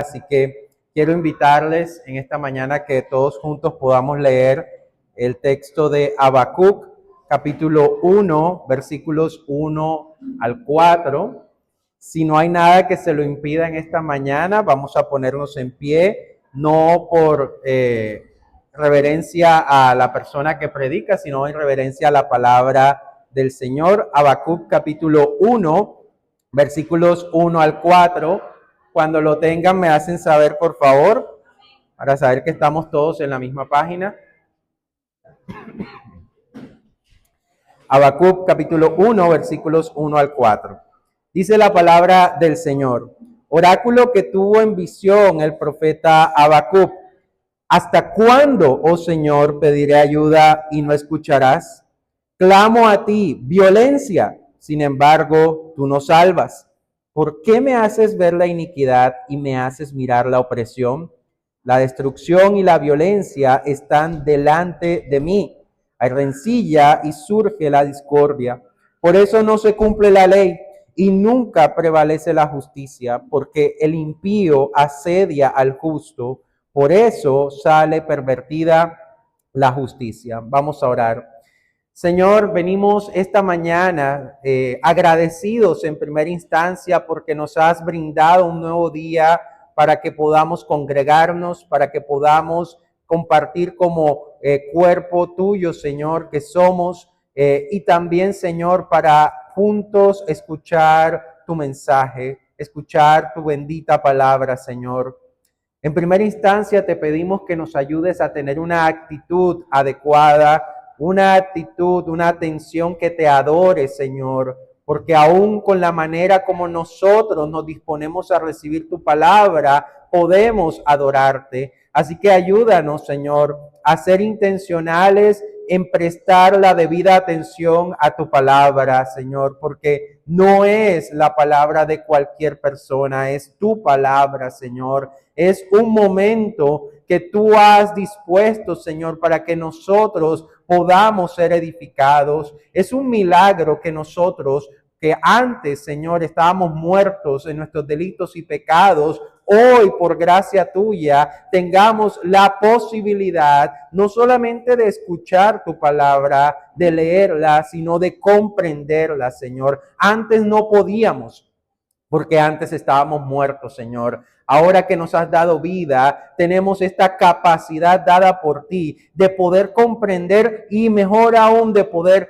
Así que quiero invitarles en esta mañana que todos juntos podamos leer el texto de Habacuc, capítulo 1, versículos 1 al 4. Si no hay nada que se lo impida en esta mañana, vamos a ponernos en pie, no por reverencia a la persona que predica, sino en reverencia a la palabra del Señor. Habacuc, capítulo 1, versículos 1 al 4. Cuando lo tengan, me hacen saber, por favor, para saber que estamos todos en la misma página. Habacuc, capítulo 1, versículos 1 al 4. Dice la palabra del Señor: oráculo que tuvo en visión el profeta Habacuc. ¿Hasta cuándo, oh Señor, pediré ayuda y no escucharás? Clamo a ti, violencia, sin embargo, tú no salvas. ¿Por qué me haces ver la iniquidad y me haces mirar la opresión? La destrucción y la violencia están delante de mí. Hay rencilla y surge la discordia. Por eso no se cumple la ley y nunca prevalece la justicia, porque el impío asedia al justo. Por eso sale pervertida la justicia. Vamos a orar. Señor, venimos esta mañana agradecidos en primera instancia porque nos has brindado un nuevo día para que podamos congregarnos, para que podamos compartir como cuerpo tuyo, Señor, que somos, y también, Señor, para juntos escuchar tu mensaje, escuchar tu bendita palabra, Señor. En primera instancia te pedimos que nos ayudes a tener una actitud adecuada, una actitud, una atención que te adore, Señor, porque aún con la manera como nosotros nos disponemos a recibir tu palabra, podemos adorarte. Así que ayúdanos, Señor, a ser intencionales en prestar la debida atención a tu palabra, Señor, porque no es la palabra de cualquier persona, es tu palabra, Señor. Es un momento que tú has dispuesto, Señor, para que nosotros podamos ser edificados. Es un milagro que nosotros, que antes, Señor, estábamos muertos en nuestros delitos y pecados, hoy, por gracia tuya, tengamos la posibilidad no solamente de escuchar tu palabra, de leerla, sino de comprenderla, Señor. Antes no podíamos, porque antes estábamos muertos, Señor. Ahora que nos has dado vida, tenemos esta capacidad dada por ti de poder comprender y mejor aún de poder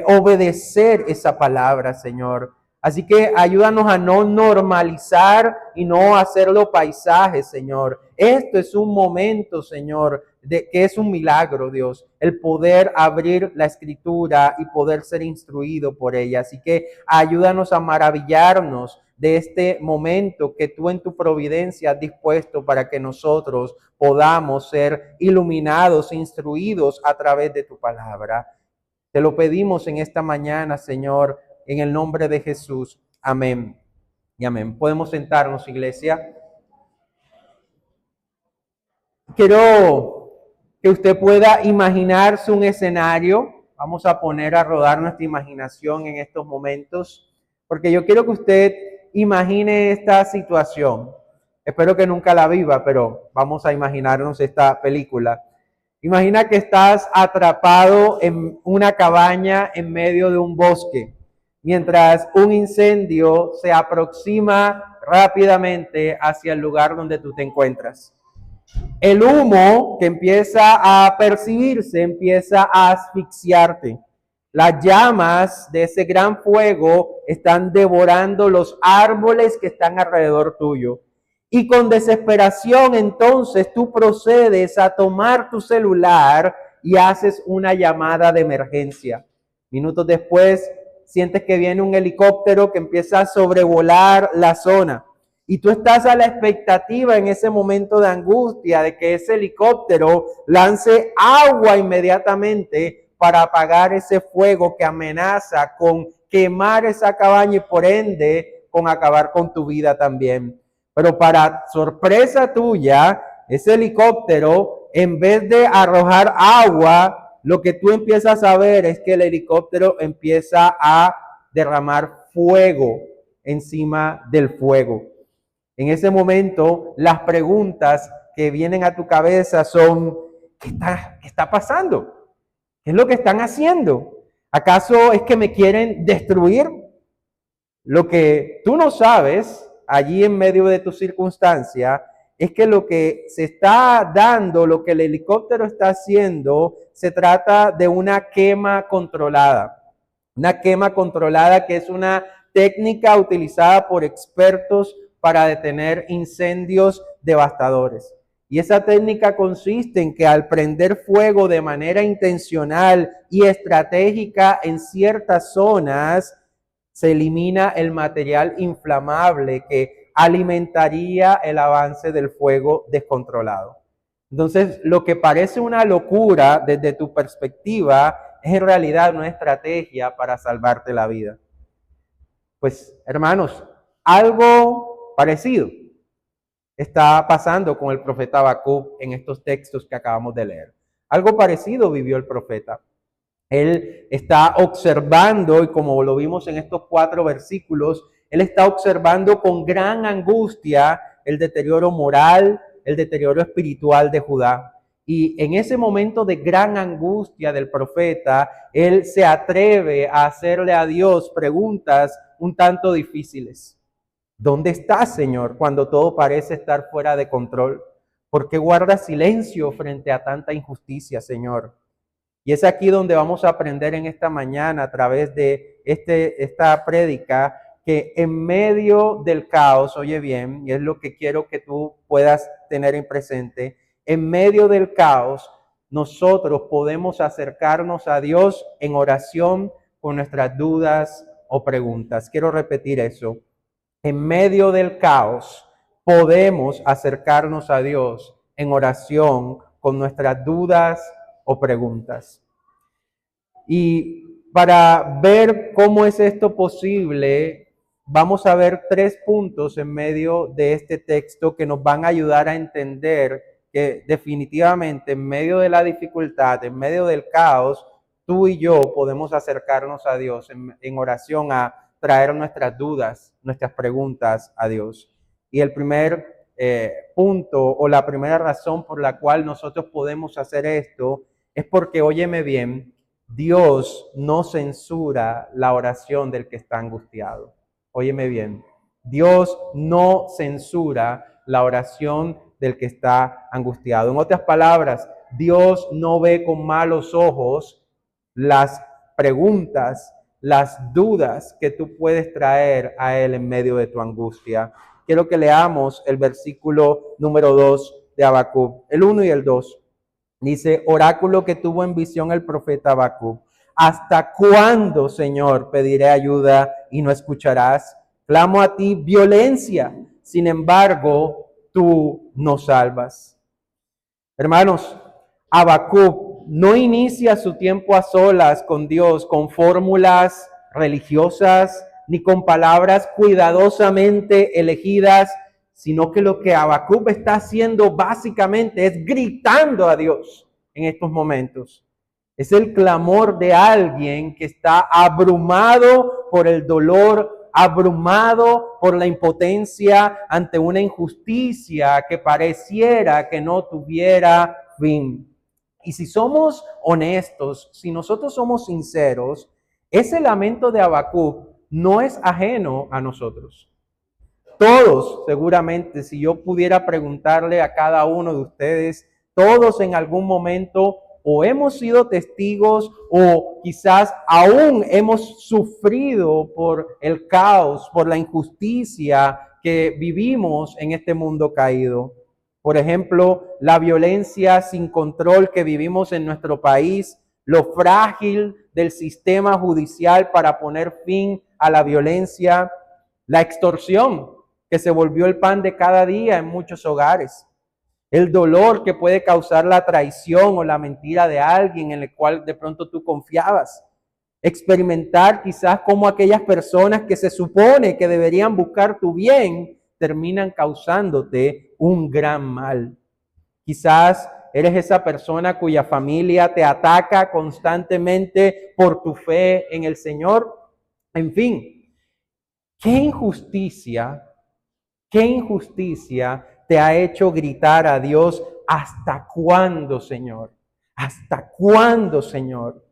obedecer esa palabra, Señor. Así que ayúdanos a no normalizar y no hacerlo paisaje, Señor. Esto es un momento, Señor, de que es un milagro, Dios, el poder abrir la escritura y poder ser instruido por ella. Así que ayúdanos a maravillarnos de este momento que tú en tu providencia has dispuesto para que nosotros podamos ser iluminados, instruidos a través de tu palabra. Te lo pedimos en esta mañana, Señor, en el nombre de Jesús. Amén y amén. Podemos sentarnos, iglesia. Quiero que usted pueda imaginarse un escenario. Vamos a poner a rodar nuestra imaginación en estos momentos, porque yo quiero que usted imagine esta situación. Espero que nunca la viva, pero vamos a imaginarnos esta película. Imagina que estás atrapado en una cabaña en medio de un bosque, mientras un incendio se aproxima rápidamente hacia el lugar donde tú te encuentras. El humo que empieza a percibirse empieza a asfixiarte. Las llamas de ese gran fuego están devorando los árboles que están alrededor tuyo. Y con desesperación entonces tú procedes a tomar tu celular y haces una llamada de emergencia. Minutos después sientes que viene un helicóptero que empieza a sobrevolar la zona. Y tú estás a la expectativa en ese momento de angustia de que ese helicóptero lance agua inmediatamente para apagar ese fuego que amenaza con quemar esa cabaña y por ende con acabar con tu vida también. Pero para sorpresa tuya, ese helicóptero, en vez de arrojar agua, lo que tú empiezas a ver es que el helicóptero empieza a derramar fuego encima del fuego. En ese momento, las preguntas que vienen a tu cabeza son, ¿qué está pasando? ¿Qué es lo que están haciendo? ¿Acaso es que me quieren destruir? Lo que tú no sabes allí en medio de tu circunstancia es que lo que se está dando, lo que el helicóptero está haciendo, se trata de una quema controlada. Una quema controlada que es una técnica utilizada por expertos para detener incendios devastadores. Y esa técnica consiste en que al prender fuego de manera intencional y estratégica en ciertas zonas, se elimina el material inflamable que alimentaría el avance del fuego descontrolado. Entonces, lo que parece una locura desde tu perspectiva es en realidad una estrategia para salvarte la vida. Pues, hermanos, algo parecido está pasando con el profeta Habacuc en estos textos que acabamos de leer. Algo parecido vivió el profeta. Él está observando, y como lo vimos en estos 4 versículos, él está observando con gran angustia el deterioro moral, el deterioro espiritual de Judá. Y en ese momento de gran angustia del profeta, él se atreve a hacerle a Dios preguntas un tanto difíciles. ¿Dónde estás, Señor, cuando todo parece estar fuera de control? ¿Por qué guardas silencio frente a tanta injusticia, Señor? Y es aquí donde vamos a aprender en esta mañana a través de esta prédica que en medio del caos, oye bien, y es lo que quiero que tú puedas tener en presente, en medio del caos nosotros podemos acercarnos a Dios en oración con nuestras dudas o preguntas. Quiero repetir eso. En medio del caos podemos acercarnos a Dios en oración con nuestras dudas o preguntas. Y para ver cómo es esto posible, vamos a ver 3 puntos en medio de este texto que nos van a ayudar a entender que definitivamente en medio de la dificultad, en medio del caos, tú y yo podemos acercarnos a Dios en oración a traer nuestras dudas, nuestras preguntas a Dios. Y el primer punto o la primera razón por la cual nosotros podemos hacer esto es porque, óyeme bien, Dios no censura la oración del que está angustiado. Óyeme bien, Dios no censura la oración del que está angustiado. En otras palabras, Dios no ve con malos ojos las preguntas, las dudas que tú puedes traer a Él en medio de tu angustia. Quiero que leamos el versículo número 2 de Habacuc, el 1 y el 2. Dice, oráculo que tuvo en visión el profeta Habacuc. ¿Hasta cuándo, Señor, pediré ayuda y no escucharás? Clamo a ti violencia, sin embargo, tú no salvas. Hermanos, Habacuc no inicia su tiempo a solas con Dios con fórmulas religiosas ni con palabras cuidadosamente elegidas, sino que lo que Habacuc está haciendo básicamente es gritando a Dios en estos momentos. Es el clamor de alguien que está abrumado por el dolor, abrumado por la impotencia ante una injusticia que pareciera que no tuviera fin. Y si somos honestos, si nosotros somos sinceros, ese lamento de Habacuc no es ajeno a nosotros. Todos, seguramente, si yo pudiera preguntarle a cada uno de ustedes, todos en algún momento o hemos sido testigos o quizás aún hemos sufrido por el caos, por la injusticia que vivimos en este mundo caído. Por ejemplo, la violencia sin control que vivimos en nuestro país, lo frágil del sistema judicial para poner fin a la violencia, la extorsión que se volvió el pan de cada día en muchos hogares, el dolor que puede causar la traición o la mentira de alguien en el cual de pronto tú confiabas, experimentar quizás cómo aquellas personas que se supone que deberían buscar tu bien terminan causándote un gran mal. Quizás eres esa persona cuya familia te ataca constantemente por tu fe en el Señor. En fin, qué injusticia ¿Qué injusticia te ha hecho gritar a Dios? ¿Hasta cuándo, Señor? ¿Hasta cuándo, Señor?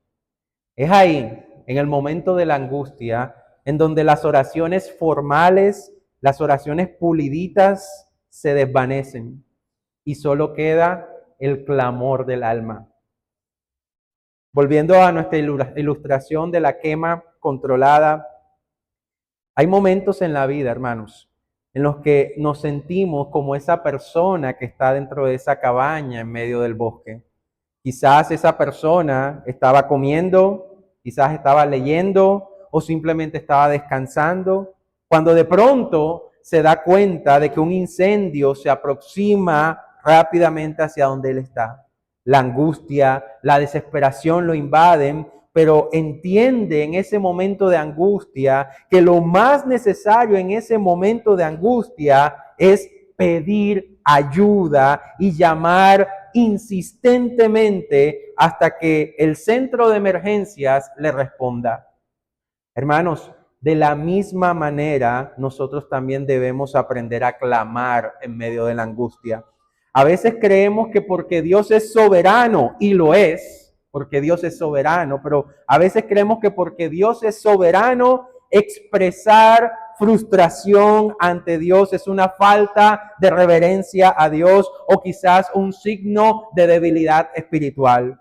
Es ahí, en el momento de la angustia, en donde las oraciones formales, las oraciones puliditas se desvanecen y solo queda el clamor del alma. Volviendo a nuestra ilustración de la quema controlada, hay momentos en la vida, hermanos, en los que nos sentimos como esa persona que está dentro de esa cabaña en medio del bosque. Quizás esa persona estaba comiendo, quizás estaba leyendo o simplemente estaba descansando, cuando de pronto se da cuenta de que un incendio se aproxima rápidamente hacia donde él está. La angustia, la desesperación lo invaden, pero entiende en ese momento de angustia que lo más necesario en ese momento de angustia es pedir ayuda y llamar insistentemente hasta que el centro de emergencias le responda. Hermanos, de la misma manera, nosotros también debemos aprender a clamar en medio de la angustia. A veces creemos que porque Dios es soberano, y lo es, porque Dios es soberano, pero a veces creemos que porque Dios es soberano, expresar frustración ante Dios es una falta de reverencia a Dios o quizás un signo de debilidad espiritual.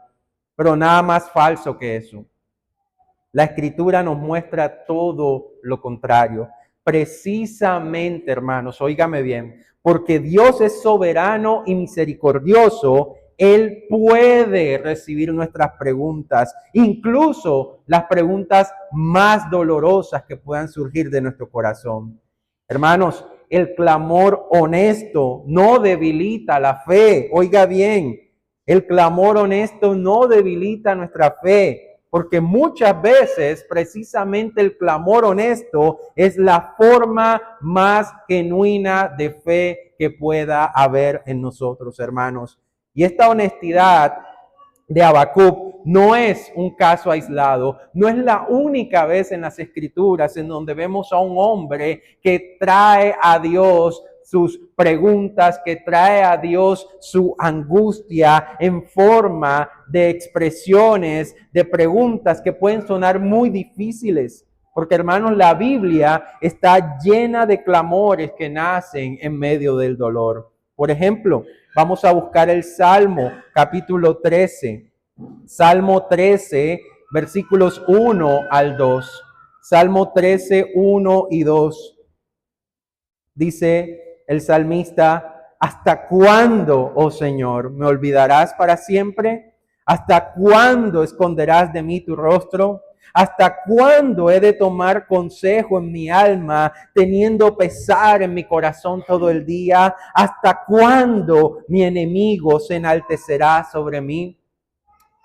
Pero nada más falso que eso. La Escritura nos muestra todo lo contrario. Precisamente, hermanos, óigame bien, porque Dios es soberano y misericordioso, Él puede recibir nuestras preguntas, incluso las preguntas más dolorosas que puedan surgir de nuestro corazón. Hermanos, el clamor honesto no debilita la fe. Oiga bien, el clamor honesto no debilita nuestra fe. Porque muchas veces precisamente el clamor honesto es la forma más genuina de fe que pueda haber en nosotros, hermanos. Y esta honestidad de Habacuc no es un caso aislado, no es la única vez en las Escrituras en donde vemos a un hombre que trae a Dios sus preguntas, que trae a Dios su angustia en forma de expresiones, de preguntas que pueden sonar muy difíciles. Porque, hermanos, la Biblia está llena de clamores que nacen en medio del dolor. Por ejemplo, vamos a buscar el Salmo, capítulo 13. Salmo 13, versículos 1 al 2. Salmo 13, 1 y 2. Dice el salmista: ¿hasta cuándo, oh Señor, me olvidarás para siempre? ¿Hasta cuándo esconderás de mí tu rostro? ¿Hasta cuándo he de tomar consejo en mi alma, teniendo pesar en mi corazón todo el día? ¿Hasta cuándo mi enemigo se enaltecerá sobre mí?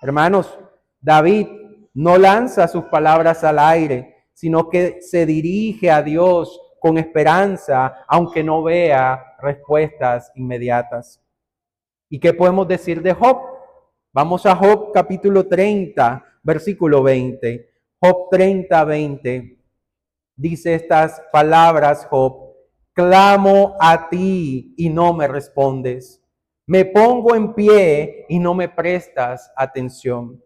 Hermanos, David no lanza sus palabras al aire, sino que se dirige a Dios con esperanza, aunque no vea respuestas inmediatas. ¿Y qué podemos decir de Job? Vamos a Job capítulo 30, versículo 20. Job 30, 20. Dice estas palabras Job: clamo a ti y no me respondes. Me pongo en pie y no me prestas atención.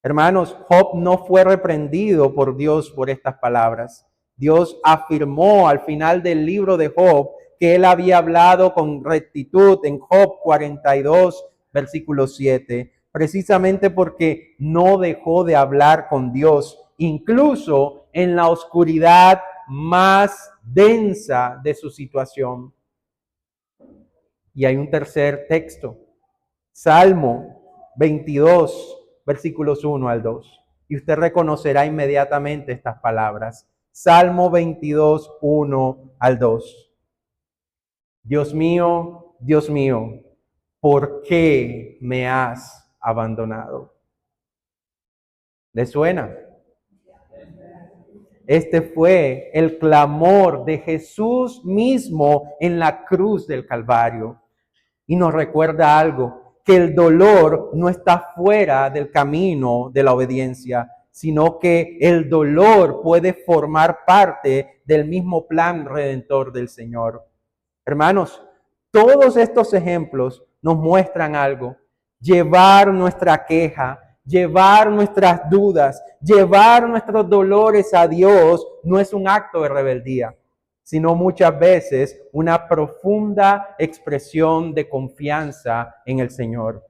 Hermanos, Job no fue reprendido por Dios por estas palabras. Dios afirmó al final del libro de Job que él había hablado con rectitud en Job 42, versículo 7, precisamente porque no dejó de hablar con Dios, incluso en la oscuridad más densa de su situación. Y hay un tercer texto, Salmo 22, versículos 1 al 2. Y usted reconocerá inmediatamente estas palabras. Salmo 22, 1 al 2. Dios mío, ¿por qué me has abandonado? ¿Le suena? Este fue el clamor de Jesús mismo en la cruz del Calvario. Y nos recuerda algo, que el dolor no está fuera del camino de la obediencia. sino que el dolor puede formar parte del mismo plan redentor del Señor. Hermanos, todos estos ejemplos nos muestran algo. Llevar nuestra queja, llevar nuestras dudas, llevar nuestros dolores a Dios no es un acto de rebeldía, sino muchas veces una profunda expresión de confianza en el Señor.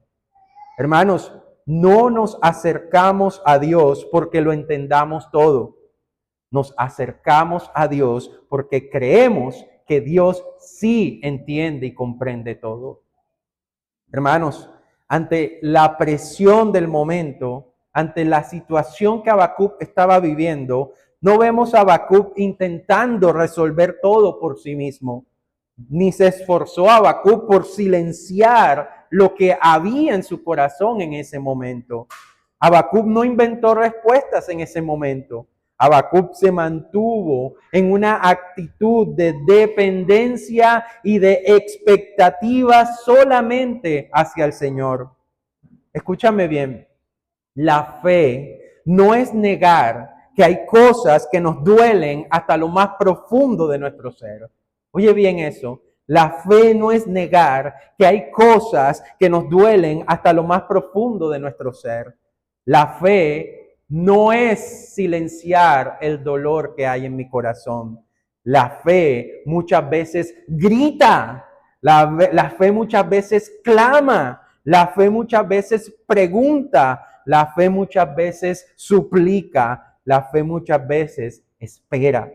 Hermanos, no nos acercamos a Dios porque lo entendamos todo. Nos acercamos a Dios porque creemos que Dios sí entiende y comprende todo. Hermanos, ante la presión del momento, ante la situación que Habacuc estaba viviendo, no vemos a Habacuc intentando resolver todo por sí mismo, ni se esforzó Habacuc por silenciar lo que había en su corazón en ese momento. Habacuc no inventó respuestas en ese momento. Habacuc se mantuvo en una actitud de dependencia y de expectativa solamente hacia el Señor. Escúchame bien, la fe no es negar que hay cosas que nos duelen hasta lo más profundo de nuestro ser. Oye bien eso, la fe no es negar que hay cosas que nos duelen hasta lo más profundo de nuestro ser. La fe no es silenciar el dolor que hay en mi corazón. La fe muchas veces grita, la fe muchas veces clama, la fe muchas veces pregunta, la fe muchas veces suplica, la fe muchas veces espera,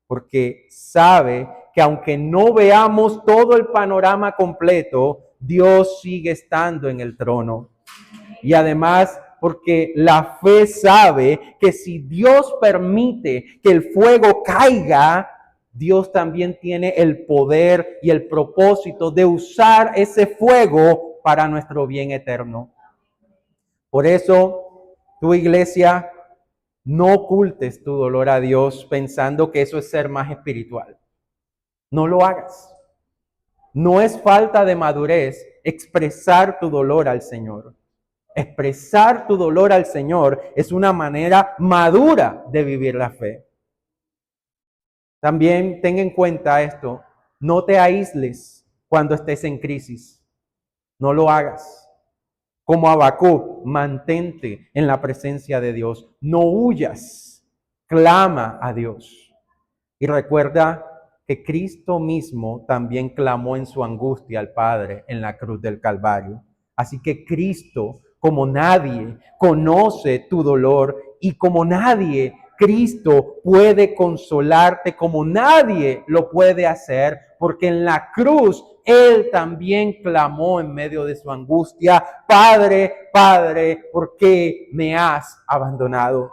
porque sabe que aunque no veamos todo el panorama completo, Dios sigue estando en el trono. Y además, porque la fe sabe que si Dios permite que el fuego caiga, Dios también tiene el poder y el propósito de usar ese fuego para nuestro bien eterno. Por eso, tu iglesia, no ocultes tu dolor a Dios pensando que eso es ser más espiritual. No lo hagas. No es falta de madurez expresar tu dolor al Señor. Expresar tu dolor al Señor es una manera madura de vivir la fe. También ten en cuenta esto, no te aísles cuando estés en crisis. No lo hagas. Como Habacuc, mantente en la presencia de Dios. No huyas. Clama a Dios. Y recuerda que Cristo mismo también clamó en su angustia al Padre en la cruz del Calvario. Así que Cristo, como nadie, conoce tu dolor y como nadie, Cristo puede consolarte como nadie lo puede hacer, porque en la cruz Él también clamó en medio de su angustia, Padre, Padre, ¿por qué me has abandonado?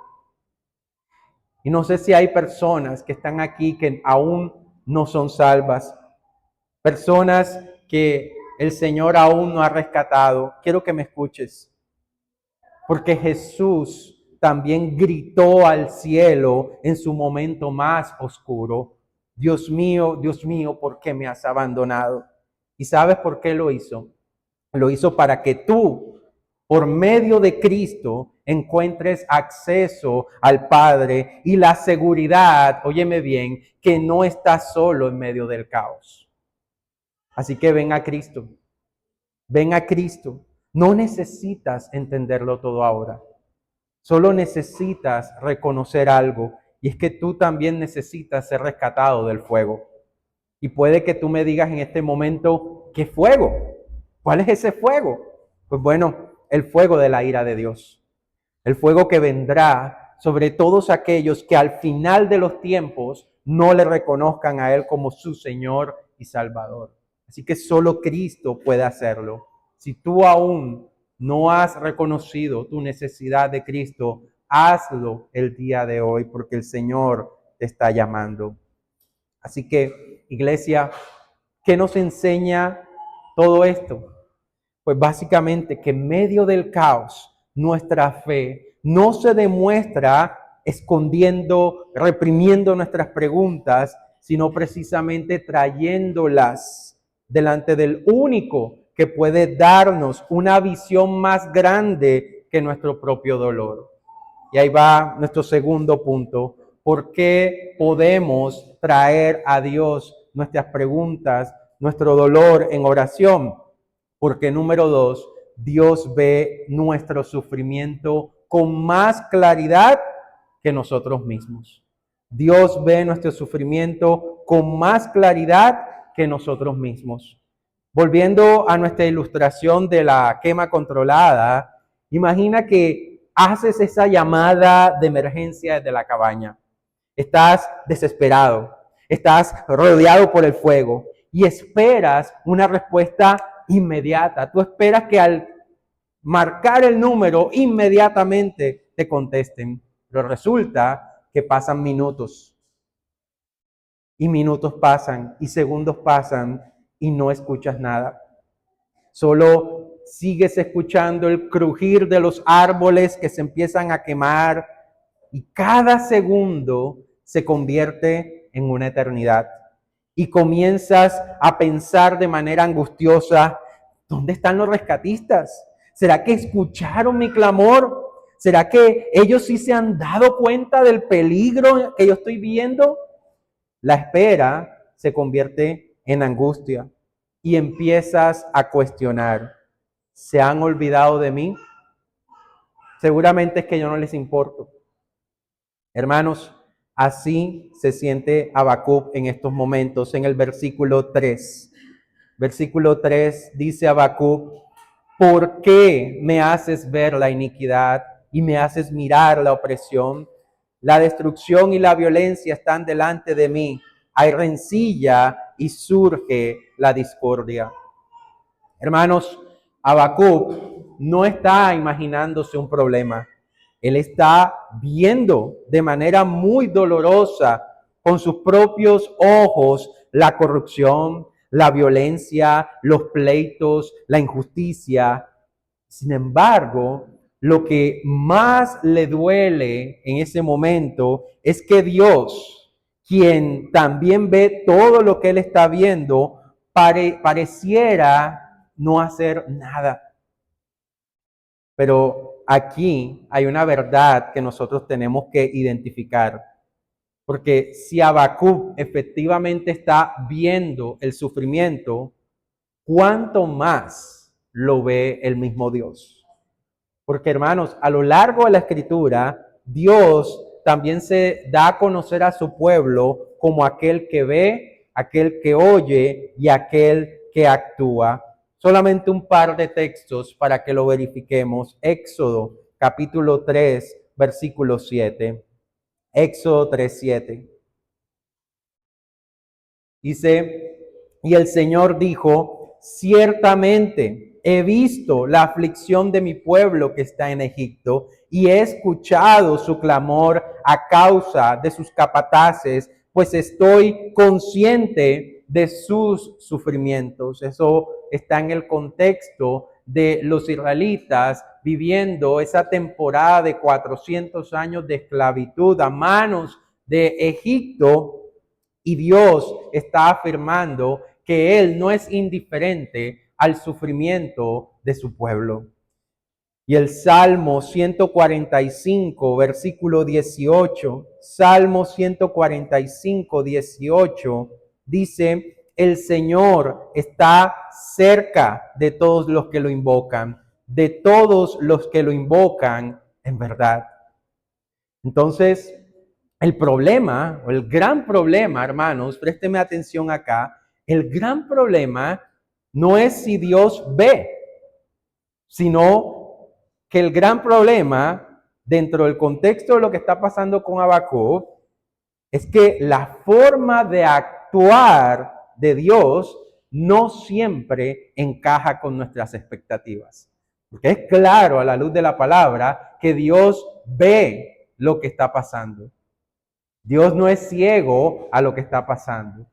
Y no sé si hay personas que están aquí que aún no son salvas, personas que el Señor aún no ha rescatado. Quiero que me escuches, porque Jesús también gritó al cielo en su momento más oscuro: Dios mío, ¿por qué me has abandonado? ¿Y sabes por qué lo hizo? Lo hizo para que tú, por medio de Cristo, encuentres acceso al Padre y la seguridad, óyeme bien, que no estás solo en medio del caos. Así que ven a Cristo, ven a Cristo. No necesitas entenderlo todo ahora. Solo necesitas reconocer algo, y es que tú también necesitas ser rescatado del fuego. Y puede que tú me digas en este momento, ¿qué fuego? ¿Cuál es ese fuego? Pues bueno, el fuego de la ira de Dios. El fuego que vendrá sobre todos aquellos que al final de los tiempos no le reconozcan a Él como su Señor y Salvador. Así que solo Cristo puede hacerlo. Si tú aún no has reconocido tu necesidad de Cristo, hazlo el día de hoy, porque el Señor te está llamando. Así que, iglesia, ¿qué nos enseña todo esto? Pues básicamente que en medio del caos, nuestra fe no se demuestra escondiendo, reprimiendo nuestras preguntas, sino precisamente trayéndolas delante del único que puede darnos una visión más grande que nuestro propio dolor. Y ahí va nuestro segundo punto. ¿Por qué podemos traer a Dios nuestras preguntas, nuestro dolor en oración? Porque número 2, Dios ve nuestro sufrimiento con más claridad que nosotros mismos. Dios ve nuestro sufrimiento con más claridad que nosotros mismos. Volviendo a nuestra ilustración de la quema controlada, imagina que haces esa llamada de emergencia desde la cabaña. Estás desesperado, estás rodeado por el fuego y esperas una respuesta inmediata. Tú esperas que al marcar el número inmediatamente te contesten, pero resulta que pasan minutos y minutos pasan y segundos pasan y no escuchas nada. Solo sigues escuchando el crujir de los árboles que se empiezan a quemar y cada segundo se convierte en una eternidad. Y comienzas a pensar de manera angustiosa, ¿dónde están los rescatistas? ¿Será que escucharon mi clamor? ¿Será que ellos sí se han dado cuenta del peligro que yo estoy viendo? La espera se convierte en angustia y empiezas a cuestionar, ¿se han olvidado de mí? Seguramente es que yo no les importo. Hermanos, así se siente Habacuc en estos momentos, en el versículo 3. Versículo 3 dice Habacuc, ¿por qué me haces ver la iniquidad y me haces mirar la opresión? La destrucción y la violencia están delante de mí. Hay rencilla y surge la discordia. Hermanos, Habacuc no está imaginándose un problema. Él está viendo de manera muy dolorosa con sus propios ojos la corrupción, la violencia, los pleitos, la injusticia. Sin embargo, lo que más le duele en ese momento es que Dios, quien también ve todo lo que él está viendo, pareciera no hacer nada. Pero aquí hay una verdad que nosotros tenemos que identificar. Porque si Habacuc efectivamente está viendo el sufrimiento, ¿cuánto más lo ve el mismo Dios? Porque hermanos, a lo largo de la Escritura, Dios también se da a conocer a su pueblo como aquel que ve, aquel que oye y aquel que actúa. Solamente un par de textos para que lo verifiquemos. Éxodo capítulo 3, versículo 7. Éxodo 3, 7. Dice, y el Señor dijo, ciertamente he visto la aflicción de mi pueblo que está en Egipto y he escuchado su clamor a causa de sus capataces, pues estoy consciente de sus sufrimientos. Eso está en el contexto de los israelitas viviendo esa temporada de 400 años de esclavitud a manos de Egipto. Y Dios está afirmando que Él no es indiferente al sufrimiento de su pueblo. Y el Salmo 145, versículo 18, Salmo 145, 18, dice, el Señor está cerca de todos los que lo invocan, de todos los que lo invocan en verdad. Entonces, el problema, o el gran problema, hermanos, présteme atención acá, el gran problema no es si Dios ve, sino que el gran problema, dentro del contexto de lo que está pasando con Habacuc, es que la forma de actuar de Dios no siempre encaja con nuestras expectativas. Porque es claro a la luz de la palabra que Dios ve lo que está pasando. Dios no es ciego a lo que está pasando.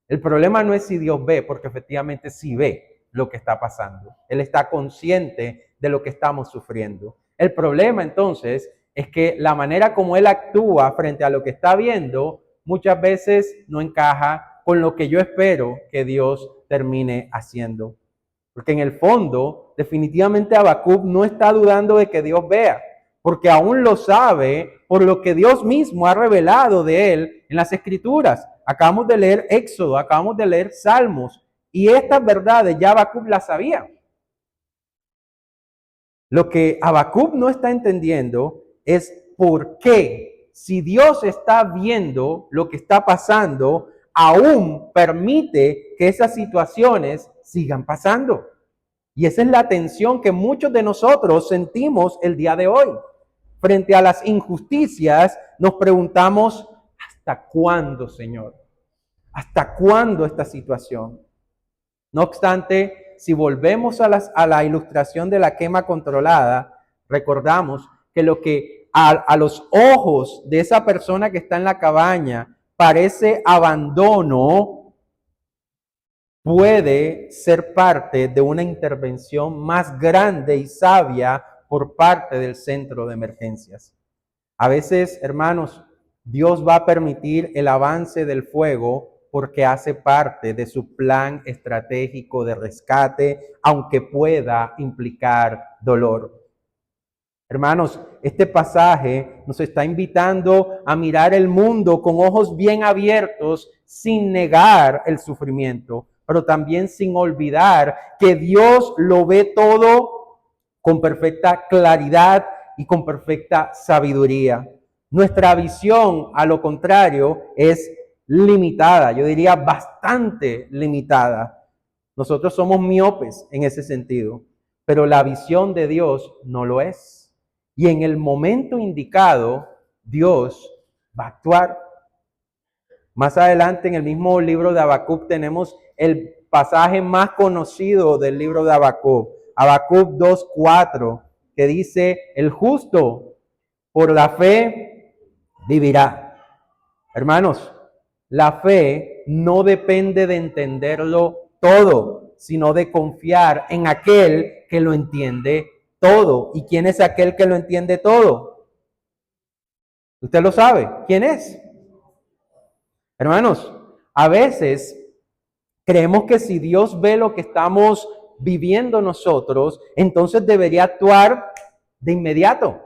El problema no es si Dios ve, porque efectivamente sí ve lo que está pasando. Él está consciente de lo que estamos sufriendo. El problema entonces es que la manera como Él actúa frente a lo que está viendo muchas veces no encaja con lo que yo espero que Dios termine haciendo. Porque en el fondo, definitivamente Habacuc no está dudando de que Dios vea. porque aún lo sabe por lo que Dios mismo ha revelado de él en las Escrituras. Acabamos de leer Éxodo, acabamos de leer Salmos, y estas verdades ya Habacuc las sabía. Lo que Habacuc no está entendiendo es por qué, si Dios está viendo lo que está pasando, aún permite que esas situaciones sigan pasando. Y esa es la tensión que muchos de nosotros sentimos el día de hoy. Frente a las injusticias, nos preguntamos, ¿hasta cuándo, Señor? ¿Hasta cuándo esta situación? No obstante, si volvemos a la ilustración de la quema controlada, recordamos que lo que a los ojos de esa persona que está en la cabaña parece abandono, puede ser parte de una intervención más grande y sabia por parte del centro de emergencias. A veces, hermanos, Dios va a permitir el avance del fuego porque hace parte de su plan estratégico de rescate, aunque pueda implicar dolor. Hermanos, este pasaje nos está invitando a mirar el mundo con ojos bien abiertos, sin negar el sufrimiento, pero también sin olvidar que Dios lo ve todo con perfecta claridad y con perfecta sabiduría. Nuestra visión, a lo contrario, es limitada, yo diría bastante limitada. Nosotros somos miopes en ese sentido, pero la visión de Dios no lo es. Y en el momento indicado, Dios va a actuar. Más adelante en el mismo libro de Habacuc tenemos el pasaje más conocido del libro de Habacuc, Habacuc 2:4, que dice, el justo por la fe vivirá. Hermanos, la fe no depende de entenderlo todo, sino de confiar en aquel que lo entiende todo. ¿Y quién es aquel que lo entiende todo? Usted lo sabe. ¿Quién es? Hermanos, a veces creemos que si Dios ve lo que estamos viviendo nosotros, entonces debería actuar de inmediato.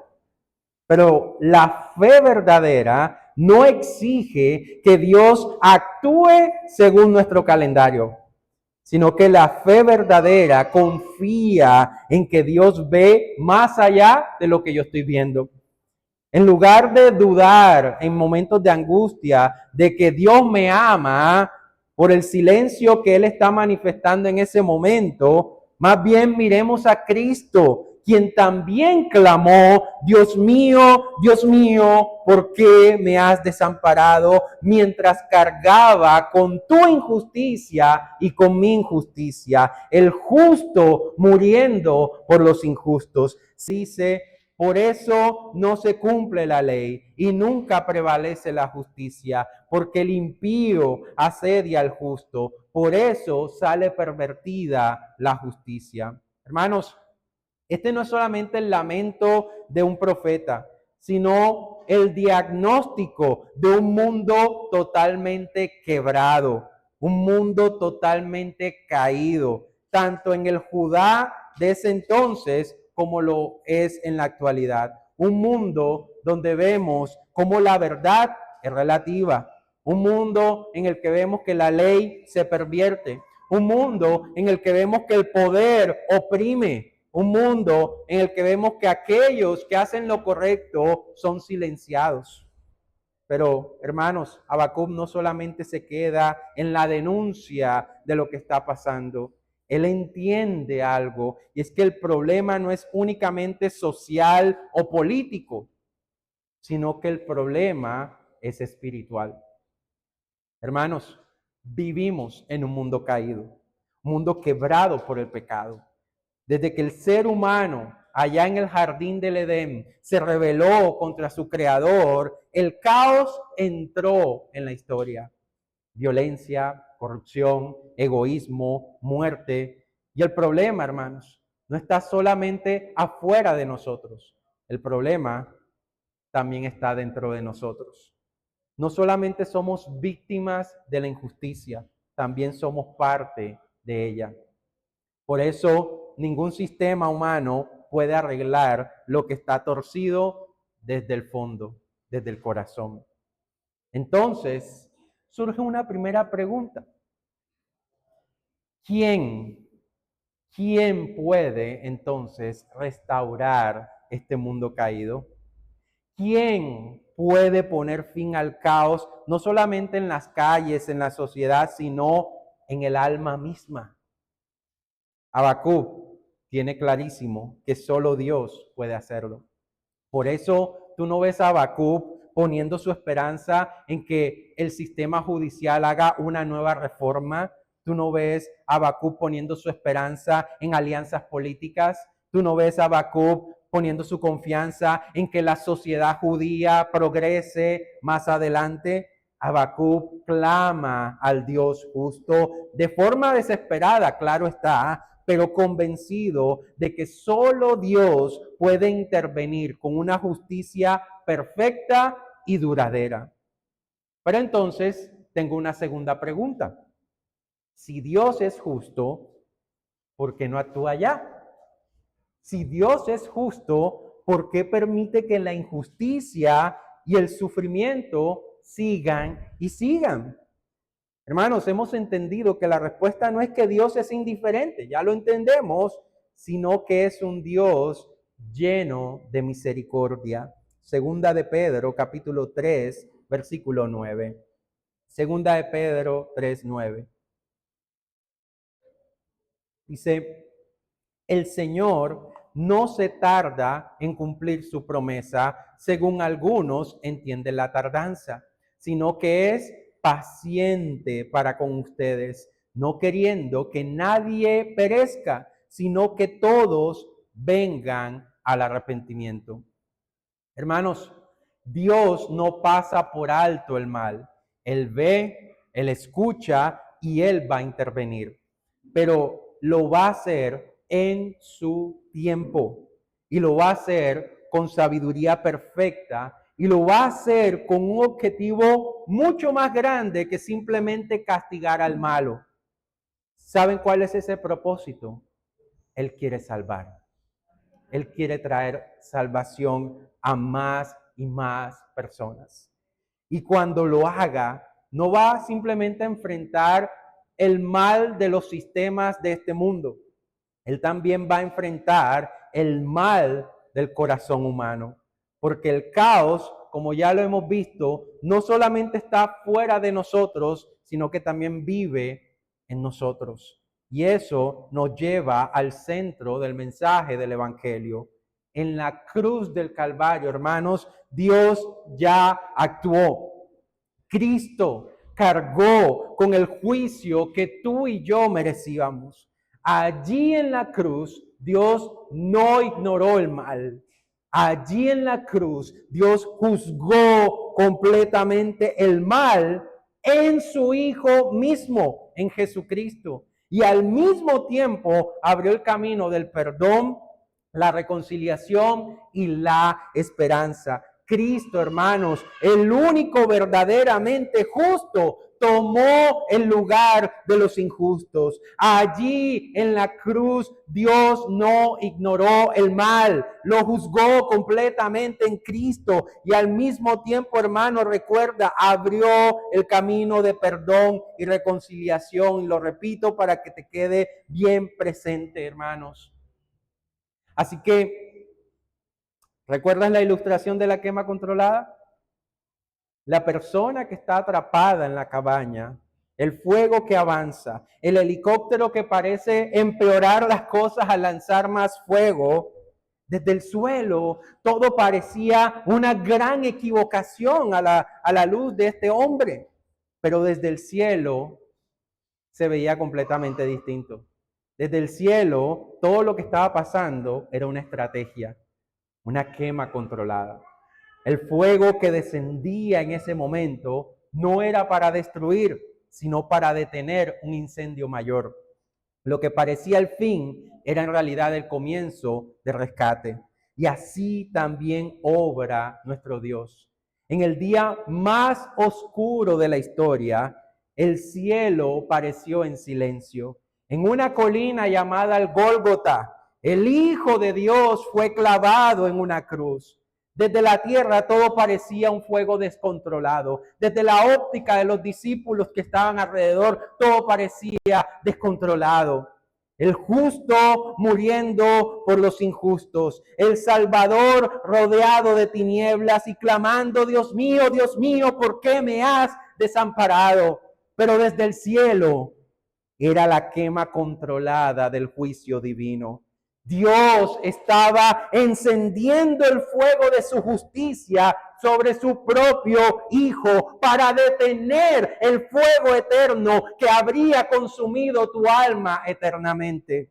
Pero la fe verdadera no exige que Dios actúe según nuestro calendario, sino que la fe verdadera confía en que Dios ve más allá de lo que yo estoy viendo. En lugar de dudar en momentos de angustia de que Dios me ama por el silencio que Él está manifestando en ese momento, más bien miremos a Cristo, quien también clamó, Dios mío, ¿por qué me has desamparado? Mientras cargaba con tu injusticia y con mi injusticia, el justo muriendo por los injustos. Dice, por eso no se cumple la ley y nunca prevalece la justicia, porque el impío asedia al justo. Por eso sale pervertida la justicia. Hermanos, este no es solamente el lamento de un profeta, sino el diagnóstico de un mundo totalmente quebrado, un mundo totalmente caído, tanto en el Judá de ese entonces como lo es en la actualidad. Un mundo donde vemos cómo la verdad es relativa, un mundo en el que vemos que la ley se pervierte, un mundo en el que vemos que el poder oprime, un mundo en el que vemos que aquellos que hacen lo correcto son silenciados. Pero, hermanos, Habacuc no solamente se queda en la denuncia de lo que está pasando. Él entiende algo, y es que el problema no es únicamente social o político, sino que el problema es espiritual. Hermanos, vivimos en un mundo caído, un mundo quebrado por el pecado. Desde que el ser humano, allá en el jardín del Edén, se rebeló contra su creador, el caos entró en la historia. Violencia, corrupción, egoísmo, muerte. Y el problema, hermanos, no está solamente afuera de nosotros. El problema también está dentro de nosotros. No solamente somos víctimas de la injusticia, también somos parte de ella. Por eso, ningún sistema humano puede arreglar lo que está torcido desde el fondo, desde el corazón. Entonces, surge una primera pregunta. ¿Quién puede entonces restaurar este mundo caído? ¿Quién puede poner fin al caos, no solamente en las calles, en la sociedad, sino en el alma misma? Habacuc tiene clarísimo que solo Dios puede hacerlo. Por eso tú no ves a Habacuc poniendo su esperanza en que el sistema judicial haga una nueva reforma. Tú no ves a Habacuc poniendo su esperanza en alianzas políticas. Tú no ves a Habacuc poniendo su confianza en que la sociedad judía progrese más adelante. Habacuc clama al Dios justo de forma desesperada, claro está, pero convencido de que solo Dios puede intervenir con una justicia perfecta y duradera. Pero entonces tengo una segunda pregunta. Si Dios es justo, ¿por qué no actúa ya? Si Dios es justo, ¿por qué permite que la injusticia y el sufrimiento sigan y sigan? Hermanos, hemos entendido que la respuesta no es que Dios es indiferente, ya lo entendemos, sino que es un Dios lleno de misericordia. Segunda de Pedro, capítulo 3, versículo 9. Segunda de Pedro 3, 9. Dice, el Señor no se tarda en cumplir su promesa, según algunos entienden la tardanza, sino que es paciente para con ustedes, no queriendo que nadie perezca, sino que todos vengan al arrepentimiento. Hermanos, Dios no pasa por alto el mal. Él ve, Él escucha y Él va a intervenir. Pero lo va a hacer en su tiempo y lo va a hacer con sabiduría perfecta y lo va a hacer con un objetivo mucho más grande que simplemente castigar al malo. ¿Saben cuál es ese propósito? Él quiere salvar. Él quiere traer salvación a más y más personas. Y cuando lo haga, no va simplemente a enfrentar el mal de los sistemas de este mundo. Él también va a enfrentar el mal del corazón humano. Porque el caos, como ya lo hemos visto, no solamente está fuera de nosotros, sino que también vive en nosotros. Y eso nos lleva al centro del mensaje del Evangelio. En la cruz del Calvario, hermanos, Dios ya actuó. Cristo cargó con el juicio que tú y yo merecíamos. Allí en la cruz, Dios no ignoró el mal. Allí en la cruz, Dios juzgó completamente el mal en su Hijo mismo, en Jesucristo. Y al mismo tiempo abrió el camino del perdón, la reconciliación y la esperanza. Cristo, hermanos, el único verdaderamente justo, tomó el lugar de los injustos. Allí en la cruz Dios no ignoró el mal, lo juzgó completamente en Cristo y al mismo tiempo, hermano, recuerda, abrió el camino de perdón y reconciliación. Y lo repito para que te quede bien presente, hermanos. Así que, ¿recuerdas la ilustración de la quema controlada? La persona que está atrapada en la cabaña, el fuego que avanza, el helicóptero que parece empeorar las cosas al lanzar más fuego, desde el suelo todo parecía una gran equivocación a la luz de este hombre, pero desde el cielo se veía completamente distinto. Desde el cielo todo lo que estaba pasando era una estrategia, una quema controlada. El fuego que descendía en ese momento no era para destruir, sino para detener un incendio mayor. Lo que parecía el fin era en realidad el comienzo de rescate. Y así también obra nuestro Dios. En el día más oscuro de la historia, el cielo pareció en silencio. En una colina llamada el Gólgota, El Hijo de Dios fue clavado en una cruz. Desde la tierra todo parecía un fuego descontrolado. Desde la óptica de los discípulos que estaban alrededor, todo parecía descontrolado. El justo muriendo por los injustos. El Salvador rodeado de tinieblas y clamando, Dios mío, ¿por qué me has desamparado? Pero desde el cielo era la quema controlada del juicio divino. Dios estaba encendiendo el fuego de su justicia sobre su propio Hijo para detener el fuego eterno que habría consumido tu alma eternamente.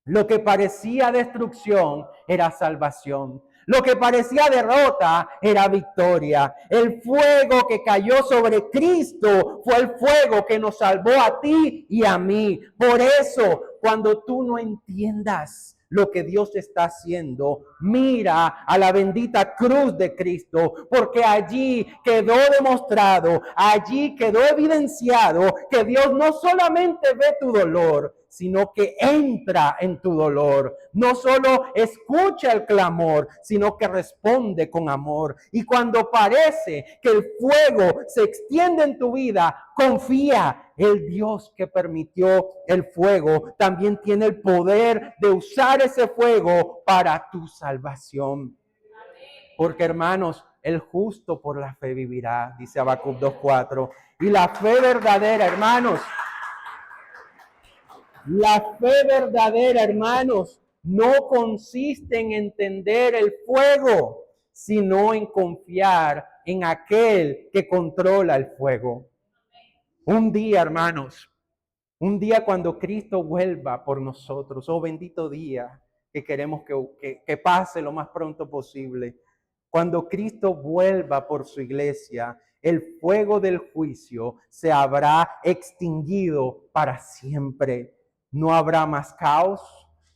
Lo que parecía destrucción era salvación. Lo que parecía derrota era victoria. El fuego que cayó sobre Cristo fue el fuego que nos salvó a ti y a mí. Por eso, cuando tú no entiendas lo que Dios está haciendo, mira a la bendita cruz de Cristo, porque allí quedó demostrado, allí quedó evidenciado que Dios no solamente ve tu dolor, sino que entra en tu dolor. No solo escucha el clamor, sino que responde con amor. Y cuando parece que el fuego se extiende en tu vida, confía. El Dios que permitió el fuego también tiene el poder de usar ese fuego para tu salvación. Porque, hermanos, el justo por la fe vivirá, dice Habacuc 2:4. Y la fe verdadera, hermanos, la fe verdadera, hermanos, no consiste en entender el fuego, sino en confiar en aquel que controla el fuego. Un día, hermanos, un día cuando Cristo vuelva por nosotros, oh bendito día que queremos que pase lo más pronto posible. Cuando Cristo vuelva por su iglesia, el fuego del juicio se habrá extinguido para siempre. No habrá más caos,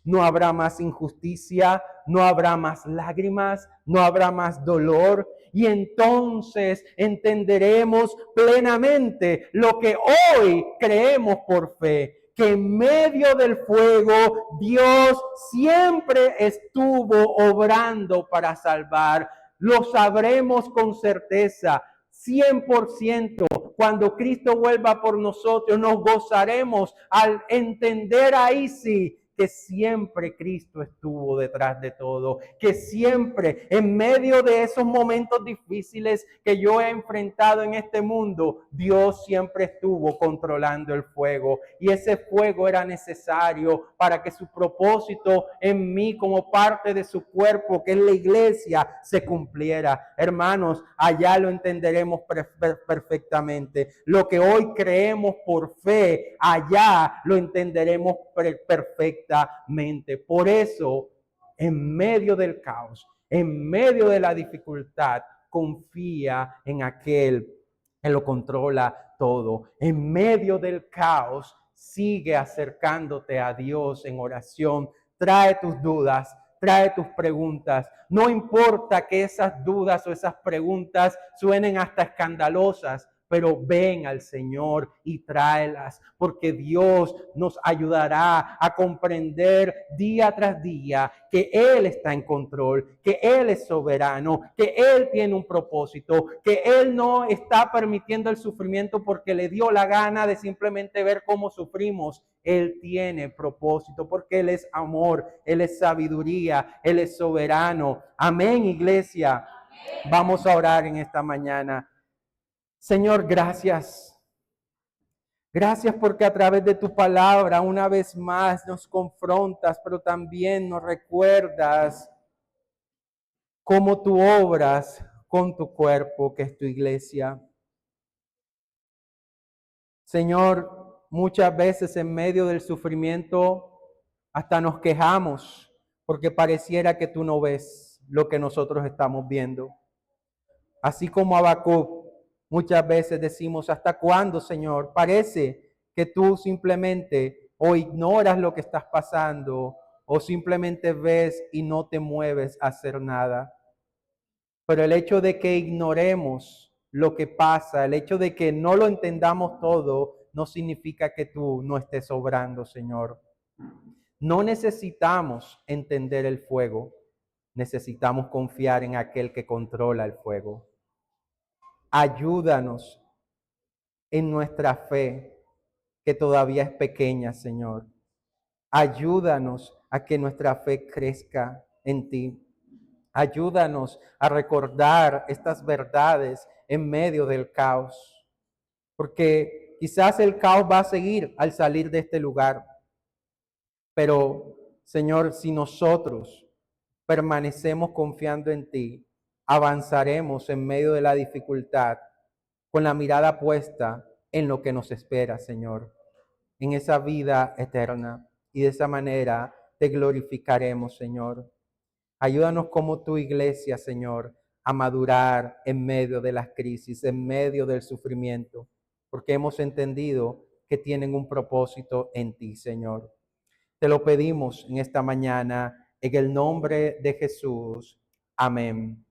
no habrá más injusticia, no habrá más lágrimas, no habrá más dolor. Y entonces entenderemos plenamente lo que hoy creemos por fe, que en medio del fuego Dios siempre estuvo obrando para salvar. Lo sabremos con certeza, 100%. Cuando Cristo vuelva por nosotros, nos gozaremos al entender ahí sí que siempre Cristo estuvo detrás de todo, que siempre en medio de esos momentos difíciles que yo he enfrentado en este mundo, Dios siempre estuvo controlando el fuego y ese fuego era necesario para que su propósito en mí como parte de su cuerpo, que es la iglesia, se cumpliera. Hermanos, allá lo entenderemos perfectamente. Lo que hoy creemos por fe, allá lo entenderemos perfectamente. Por eso, en medio del caos, en medio de la dificultad, confía en aquel que lo controla todo. En medio del caos, sigue acercándote a Dios en oración. Trae tus dudas, trae tus preguntas. No importa que esas dudas o esas preguntas suenen hasta escandalosas, pero ven al Señor y tráelas, porque Dios nos ayudará a comprender día tras día que Él está en control, que Él es soberano, que Él tiene un propósito, que Él no está permitiendo el sufrimiento porque le dio la gana de simplemente ver cómo sufrimos. Él tiene propósito porque Él es amor, Él es sabiduría, Él es soberano. Amén, iglesia. Amén. Vamos a orar en esta mañana. Señor, gracias. Gracias porque a través de tu palabra una vez más nos confrontas, pero también nos recuerdas cómo tú obras con tu cuerpo, que es tu iglesia. Señor, muchas veces en medio del sufrimiento hasta nos quejamos porque pareciera que tú no ves lo que nosotros estamos viendo. Así como Habacuc. Muchas veces decimos, ¿hasta cuándo, Señor? Parece que tú simplemente o ignoras lo que estás pasando o simplemente ves y no te mueves a hacer nada. Pero el hecho de que ignoremos lo que pasa, el hecho de que no lo entendamos todo, no significa que tú no estés obrando, Señor. No necesitamos entender el fuego, necesitamos confiar en aquel que controla el fuego. Ayúdanos en nuestra fe, que todavía es pequeña, Señor. Ayúdanos a que nuestra fe crezca en ti. Ayúdanos a recordar estas verdades en medio del caos, porque quizás el caos va a seguir al salir de este lugar, pero Señor, si nosotros permanecemos confiando en ti, avanzaremos en medio de la dificultad con la mirada puesta en lo que nos espera, Señor, en esa vida eterna. Y de esa manera te glorificaremos, Señor. Ayúdanos como tu iglesia, Señor, a madurar en medio de las crisis, en medio del sufrimiento, porque hemos entendido que tienen un propósito en ti, Señor. Te lo pedimos en esta mañana, en el nombre de Jesús. Amén.